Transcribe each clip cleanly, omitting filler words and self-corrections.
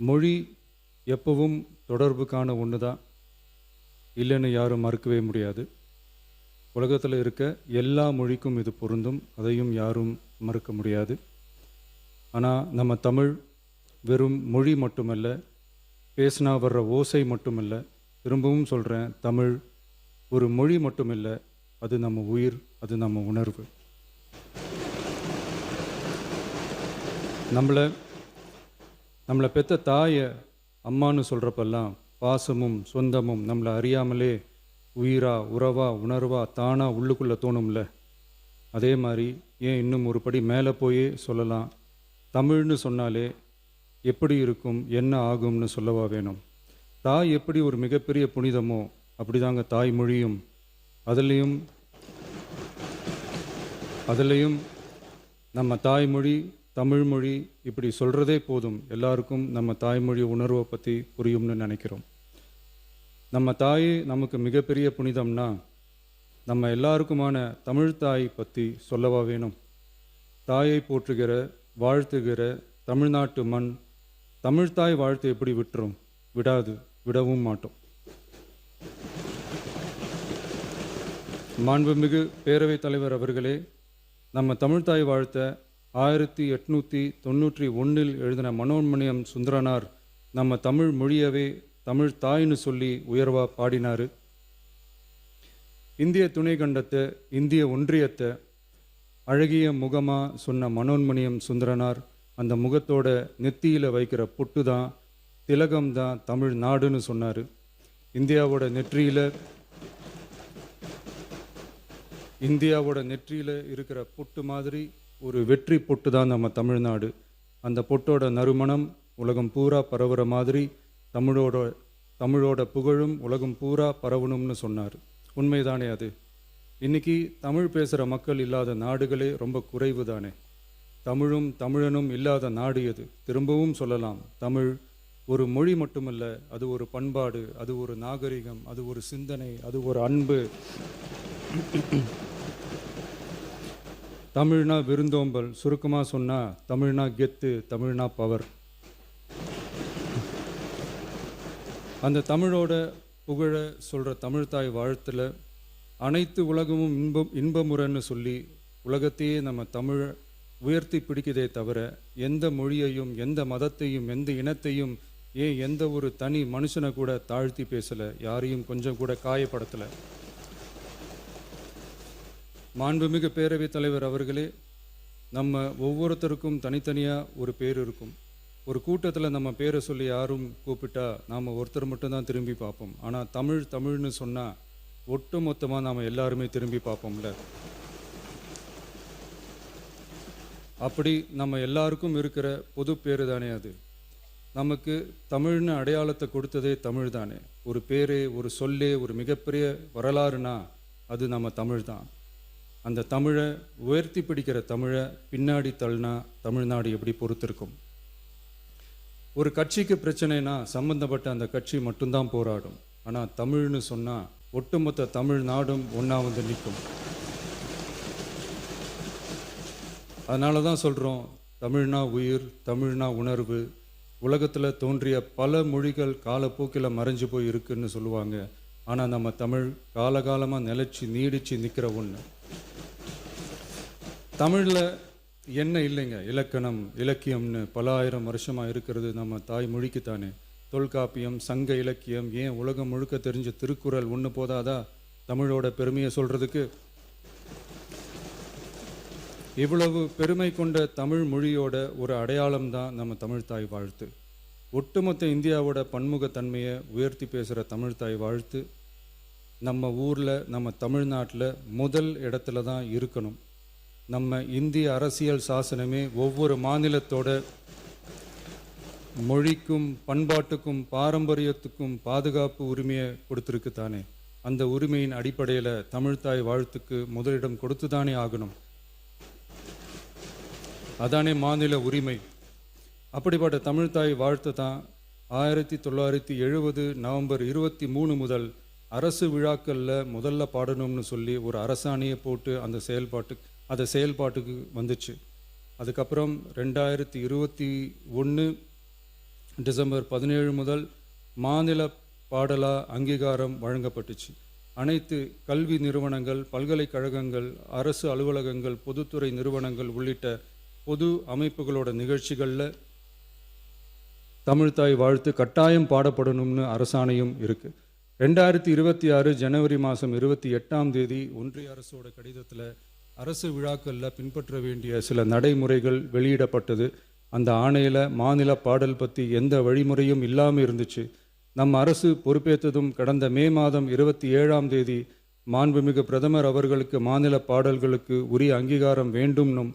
மொழி எப்பவும் தொடர்புக்கான ஒன்று தான், இல்லைன்னு யாரும் மறுக்கவே முடியாது. உலகத்தில் இருக்க எல்லா மொழிக்கும் இது பொருந்தும், அதையும் யாரும் மறுக்க முடியாது. ஆனால் நம்ம தமிழ் வெறும் மொழி மட்டுமல்ல, பேசினா வர்ற ஓசை மட்டுமல்ல, திரும்பவும் சொல்கிறேன், தமிழ் ஒரு மொழி மட்டுமில்லை, அது நம்ம உயிர், அது நம்ம உணர்வு. நம்மளை பெற்ற தாயை அம்மானு சொல்கிறப்பெல்லாம் பாசமும் சொந்தமும் நம்மளை அறியாமலே உயிரா உறவா உணர்வா தானாக உள்ளுக்குள்ளே தோணும்ல. அதே மாதிரி ஏன் இன்னும் ஒரு படி மேலே போயே சொல்லலாம், தமிழ்னு சொன்னாலே எப்படி இருக்கும், என்ன ஆகும்னு சொல்லவா வேணும். தாய் எப்படி ஒரு மிகப்பெரிய புனிதமோ அப்படி தாங்க தாய்மொழியும். அதுலேயும் நம்ம தாய்மொழி தமிழ்மொழி இப்படி சொல்கிறதே போதும், எல்லாருக்கும் நம்ம தாய்மொழி உணர்வை பற்றி புரியும்னு நினைக்கிறோம். நம்ம தாய் நமக்கு மிகப்பெரிய புனிதம்னா நம்ம எல்லாருக்குமான தமிழ் தாய் பற்றி சொல்லவா வேணும். தாயை போற்றுகிற வாழ்த்துகிற தமிழ்நாட்டு மண் தமிழ்தாய் வாழ்த்து எப்படி விட்டுரும்? விடவும் மாட்டோம். மாண்புமிகு பேரவைத் தலைவர் அவர்களே, நம்ம தமிழ்தாய் வாழ்த்த 1891 எழுதின மனோன்மணியம் சுந்தரனார் நம்ம தமிழ் மொழியவே தமிழ் தாய்னு சொல்லி உயர்வா பாடினார். இந்திய துணை கண்டத்தை இந்திய ஒன்றியத்தை அழகிய முகமாக சொன்ன மனோன்மணியம் சுந்தரனார் அந்த முகத்தோட நெத்தியில் வைக்கிற பொட்டு தான் திலகம் தான் தமிழ் நாடுன்னு சொன்னார். இந்தியாவோட நெற்றியில் இருக்கிற பொட்டு மாதிரி ஒரு வெற்றி பொட்டு தான் நம்ம தமிழ்நாடு. அந்த பொட்டோட நறுமணம் உலகம் பூரா பரவுற மாதிரி தமிழோட புகழும் உலகம் பூரா பரவணும்னு சொன்னார். உண்மைதானே அது? இன்னைக்கு தமிழ் பேசுகிற மக்கள் இல்லாத நாடுகளே ரொம்ப குறைவு தானே. தமிழும் தமிழனும் இல்லாத நாடு எது? திரும்பவும் சொல்லலாம், தமிழ் ஒரு மொழி மட்டுமல்ல, அது ஒரு பண்பாடு, அது ஒரு நாகரிகம், அது ஒரு சிந்தனை, அது ஒரு அன்பு. தமிழ்னா விருந்தோம்பல், சுருக்கமாக சொன்னால் தமிழ்னா கெத்து, தமிழ்னா பவர். அந்த தமிழோட புகழ சொல்கிற தமிழ்தாய் வாழ்த்தில் அனைத்து உலகமும் இன்பமுறன்னு சொல்லி உலகத்தையே நம்ம தமிழை உயர்த்தி பிடிக்குதே தவிர எந்த மொழியையும் எந்த மதத்தையும் எந்த இனத்தையும் ஏன் எந்த ஒரு தனி மனுஷனை கூட தாழ்த்தி பேசலை, யாரையும் கொஞ்சம் கூட காயப்படுத்தலை. மாண்புமிகு பேரவைத் தலைவர் அவர்களே, நம்ம ஒவ்வொருத்தருக்கும் தனித்தனியாக ஒரு பேர் இருக்கும். ஒரு கூட்டத்தில் நம்ம பேரை சொல்லி யாரும் கூப்பிட்டா நாம் ஒருத்தர் மட்டும்தான் திரும்பி பார்ப்போம். ஆனால் தமிழ்னு சொன்னால் ஒட்டு மொத்தமாக நாம் எல்லாருமே திரும்பி பார்ப்போம்ல. அப்படி நம்ம எல்லாருக்கும் இருக்கிற பொது பேர் தானே அது. நமக்கு தமிழ்னு அடையாளத்தை கொடுத்ததே தமிழ் தானே. ஒரு பேரே, ஒரு சொல்லே, ஒரு மிகப்பெரிய வரலாறுனா அது நம்ம தமிழ் தான். அந்த தமிழை உயர்த்தி பிடிக்கிற தமிழை பின்னாடி தள்ளினா தமிழ்நாடு எப்படி பொறுத்திருக்கும்? ஒரு கட்சிக்கு பிரச்சனைனா சம்பந்தப்பட்ட அந்த கட்சி மட்டும்தான் போராடும். ஆனால் தமிழ்னு சொன்னால் ஒட்டுமொத்த தமிழ்நாடும் ஒன்றா வந்து நிற்கும். அதனால தான் சொல்கிறோம், தமிழ்னா உயிர், தமிழ்னா உணர்வு. உலகத்தில் தோன்றிய பல மொழிகள் காலப்போக்கில் மறைஞ்சு போய் இருக்குன்னு சொல்லுவாங்க. ஆனால் நம்ம தமிழ் காலகாலமாக நிலச்சி நீடித்து நிற்கிற ஒன்று. தமிழில் என்ன இல்லைங்க, இலக்கணம் இலக்கியம்னு பல ஆயிரம் வருஷமாக இருக்கிறது நம்ம தாய்மொழிக்குத்தானே. தொல்காப்பியம், சங்க இலக்கியம், ஏன் உலகம் முழுக்க தெரிஞ்ச திருக்குறள் ஒன்று போதாதா தமிழோட பெருமையை சொல்கிறதுக்கு? இவ்வளவு பெருமை கொண்ட தமிழ் மொழியோட ஒரு அடையாளம் தான் நம்ம தமிழ்தாய் வாழ்த்து. ஒட்டுமொத்த இந்தியாவோட பன்முகத்தன்மையை உயர்த்தி பேசுகிற தமிழ்தாய் வாழ்த்து நம்ம ஊரில், நம்ம தமிழ்நாட்டில் முதல் இடத்துல தான் இருக்கணும். நம்ம இந்திய அரசியல் சாசனமே ஒவ்வொரு மாநிலத்தோட மொழிக்கும் பண்பாட்டுக்கும் பாரம்பரியத்துக்கும் பாதுகாப்பு உரிமையை கொடுத்துருக்கு தானே. அந்த உரிமையின் அடிப்படையில் தமிழ்தாய் வாழ்த்துக்கு முதலிடம் கொடுத்து தானே ஆகணும். அதானே மாநில உரிமை. அப்படிப்பட்ட தமிழ்தாய் வாழ்த்து தான் 1970 நவம்பர் 23 முதல் அரசு விழாக்களில் முதல்ல பாடணும்னு சொல்லி ஒரு அரசாணையை போட்டு அந்த செயல்பாட்டுக்கு வந்துச்சு. அதுக்கப்புறம் 2021 டிசம்பர் 17 முதல் மாநில பாடலா அங்கீகாரம் வழங்கப்பட்டுச்சு. அனைத்து கல்வி நிறுவனங்கள், பல்கலைக்கழகங்கள், அரசு அலுவலகங்கள், பொதுத்துறை நிறுவனங்கள் உள்ளிட்ட பொது அமைப்புகளோட நிகழ்ச்சிகளில் தமிழ்த்தாய் வாழ்த்து கட்டாயம் பாடப்படணும்னு அரசாணையும் இருக்குது. 2026 ஜனவரி மாதம் 28 ஒன்றிய அரசோட கடிதத்தில் அரசு விழாக்களில் பின்பற்ற வேண்டிய சில நடைமுறைகள் வெளியிடப்பட்டது. அந்த ஆணையில் மாநில பாடல் பற்றி எந்த வழிமுறையும் இல்லாமல் இருந்துச்சு. நம் அரசு பொறுப்பேற்றதும் கடந்த மே மாதம் 27 மாண்புமிகு பிரதமர் அவர்களுக்கு மாநில பாடல்களுக்கு உரிய அங்கீகாரம் வேண்டும்னும்,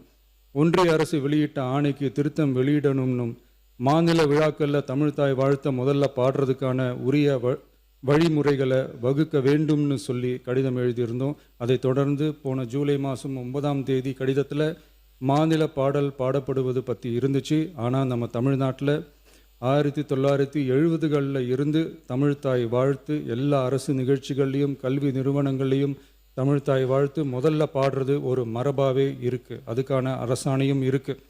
ஒன்றிய அரசு வெளியிட்ட ஆணைக்கு திருத்தம் வெளியிடணும்னும், மாநில விழாக்களில் தமிழ்த்தாய் வாழ்த்த முதல்ல பாடுறதுக்கான உரிய வழிமுறைகளை வகுக்க வேண்டும்னு சொல்லி கடிதம் எழுதியிருந்தோம். அதை தொடர்ந்து போன ஜூலை மாதம் 9 கடிதத்தில் மாநில பாடல் பாடப்படுவது பற்றி இருந்துச்சு. ஆனால் நம்ம தமிழ்நாட்டில் 1970களில் இருந்து தமிழ்த்தாய் வாழ்த்து எல்லா அரசு நிகழ்ச்சிகள்லையும் கல்வி நிறுவனங்கள்லையும் தமிழ்த்தாய் வாழ்த்து முதல்ல பாடுறது ஒரு மரபாகவே இருக்குது. அதுக்கான அரசாணையும் இருக்குது.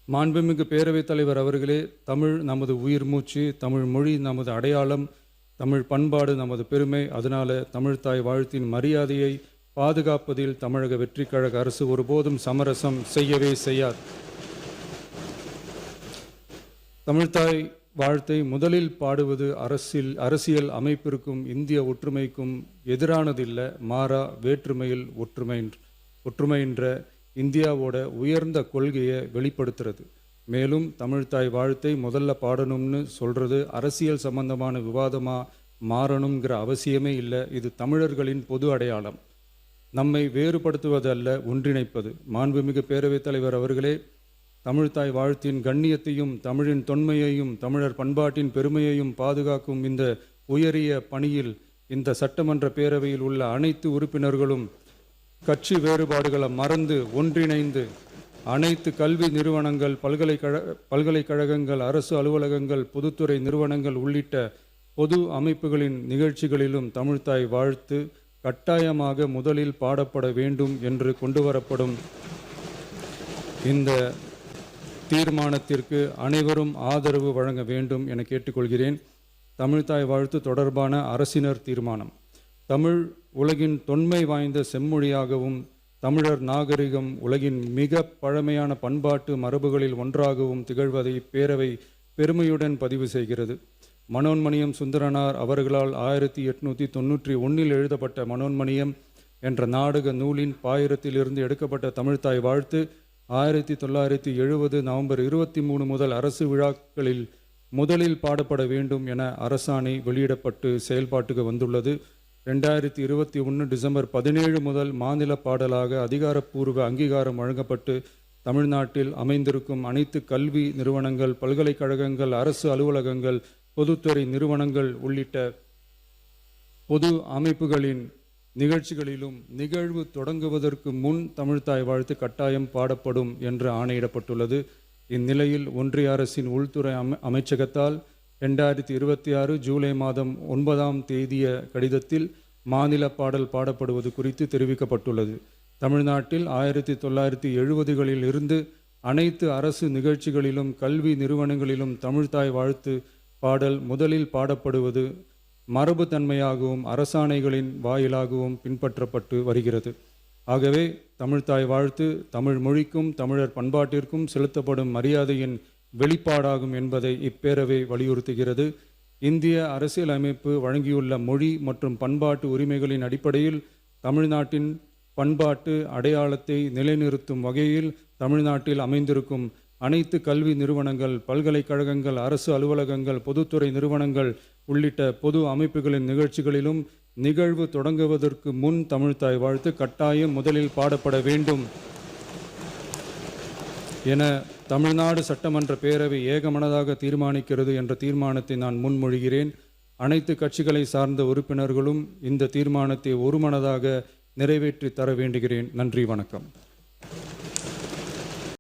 மாண்புமிகு பேரவைத் தலைவர் அவர்களே, தமிழ் நமது உயிர் மூச்சு, தமிழ் மொழி நமது அடையாளம், தமிழ் பண்பாடு நமது பெருமை. அதனால் தமிழ்த்தாய் வாழ்த்தின் மரியாதையை பாதுகாப்பதில் தமிழக வெற்றி கழக அரசு ஒருபோதும் சமரசம் செய்யவே செய்யாது. தமிழ்த்தாய் வாழ்த்தை முதலில் பாடுவது அரசியல் அமைப்பிற்கும் இந்திய ஒற்றுமைக்கும் எதிரானதில்லை, மாறா வேற்றுமையில் ஒற்றுமைன்ற இந்தியாவோட உயர்ந்த கொள்கையை வெளிப்படுத்துறது. மேலும் தமிழ்த்தாய் வாழ்த்தை முதல்ல பாடணும்னு சொல்கிறது அரசியல் சம்பந்தமான விவாதமாக மாறணுங்கிற அவசியமே இல்லை. இது தமிழர்களின் பொது அடையாளம். நம்மை வேறுபடுத்துவதல்ல, ஒன்றிணைப்பது. மாண்புமிகு பேரவைத் தலைவர் அவர்களே, தமிழ்த்தாய் வாழ்த்தின் கண்ணியத்தையும் தமிழின் தொன்மையையும் தமிழர் பண்பாட்டின் பெருமையையும் பாதுகாக்கும் இந்த உயரிய பணியில் இந்த சட்டமன்ற பேரவையில் உள்ள அனைத்து உறுப்பினர்களும் கட்சி வேறுபாடுகளை மறந்து ஒன்றிணைந்து அனைத்து கல்வி நிறுவனங்கள், பல்கலைக்கழகங்கள், அரசு அலுவலகங்கள், பொதுத்துறை நிறுவனங்கள் உள்ளிட்ட பொது அமைப்புகளின் நிகழ்ச்சிகளிலும் தமிழ்த்தாய் வாழ்த்து கட்டாயமாக முதலில் பாடப்பட வேண்டும் என்று கொண்டுவரப்படும் இந்த தீர்மானத்திற்கு அனைவரும் ஆதரவு வழங்க வேண்டும் என கேட்டுக்கொள்கிறேன். தமிழ்த்தாய் வாழ்த்து தொடர்பான அரசினர் தீர்மானம். தமிழ் உலகின் தொன்மை வாய்ந்த செம்மொழியாகவும், தமிழர் நாகரிகம் உலகின் மிக பழமையான பண்பாட்டு மரபுகளில் ஒன்றாகவும் திகழ்வதை பேரவை பெருமையுடன் பதிவு செய்கிறது. மனோன்மணியம் சுந்தரனார் அவர்களால் 1891 எழுதப்பட்ட மனோன்மணியம் என்ற நாடக நூலின் பாயிரத்திலிருந்து எடுக்கப்பட்ட தமிழ்த்தாய் வாழ்த்து 1970 நவம்பர் 23 முதல் அரசு விழாக்களில் முதலில் பாடப்பட வேண்டும் என அரசாணை வெளியிடப்பட்டு செயல்பாட்டுக்கு வந்துள்ளது. 2021 டிசம்பர் 17 முதல் மாநில பாடலாக அதிகாரப்பூர்வ அங்கீகாரம் வழங்கப்பட்டு தமிழ்நாட்டில் அமைந்திருக்கும் அனைத்து கல்வி நிறுவனங்கள், பல்கலைக்கழகங்கள், அரசு அலுவலகங்கள், பொதுத்துறை நிறுவனங்கள் உள்ளிட்ட பொது அமைப்புகளின் நிகழ்ச்சிகளிலும் நிகழ்வு தொடங்குவதற்கு முன் தமிழ்த்தாய் வாழ்த்து கட்டாயம் பாடப்படும் என்று ஆணையிடப்பட்டுள்ளது. இந்நிலையில் ஒன்றிய அரசின் உள்துறை அமைச்சகத்தால் 2026 ஜூலை மாதம் 9 கடிதத்தில் மாநில பாடல் பாடப்படுவது குறித்து தெரிவிக்கப்பட்டுள்ளது. தமிழ்நாட்டில் 1970களில் இருந்து அனைத்து அரசு நிகழ்ச்சிகளிலும் கல்வி நிறுவனங்களிலும் தமிழ்த்தாய் வாழ்த்து பாடல் முதலில் பாடப்படுவது மரபுத்தன்மையாகவும் அரசாணைகளின் வாயிலாகவும் பின்பற்றப்பட்டு வருகிறது. ஆகவே தமிழ்த்தாய் வாழ்த்து தமிழ் மொழிக்கும் தமிழர் பண்பாட்டிற்கும் செலுத்தப்படும் மரியாதையின் வெளிப்பாடாகும் என்பதை இப்பேரவை வலியுறுத்துகிறது. இந்திய அரசியலமைப்பு வழங்கியுள்ள மொழி மற்றும் பண்பாட்டு உரிமைகளின் அடிப்படையில் தமிழ்நாட்டின் பண்பாட்டு அடையாளத்தை நிலைநிறுத்தும் வகையில் தமிழ்நாட்டில் அமைந்திருக்கும் அனைத்து கல்வி நிறுவனங்கள், பல்கலைக்கழகங்கள், அரசு அலுவலகங்கள், பொதுத்துறை நிறுவனங்கள் உள்ளிட்ட பொது அமைப்புகளின் நிகழ்ச்சிகளிலும் நிகழ்வு தொடங்குவதற்கு முன் தமிழ்த்தாய் வாழ்த்து கட்டாயம் முதலில் பாடப்பட வேண்டும் என தமிழ்நாடு சட்டமன்ற பேரவை ஏகமனதாக தீர்மானிக்கிறது என்ற தீர்மானத்தை நான் முன்மொழிகிறேன். அனைத்து கட்சிகளை சார்ந்த உறுப்பினர்களும் இந்த தீர்மானத்தை ஒருமனதாக நிறைவேற்றி தர வேண்டுகிறேன். நன்றி, வணக்கம்.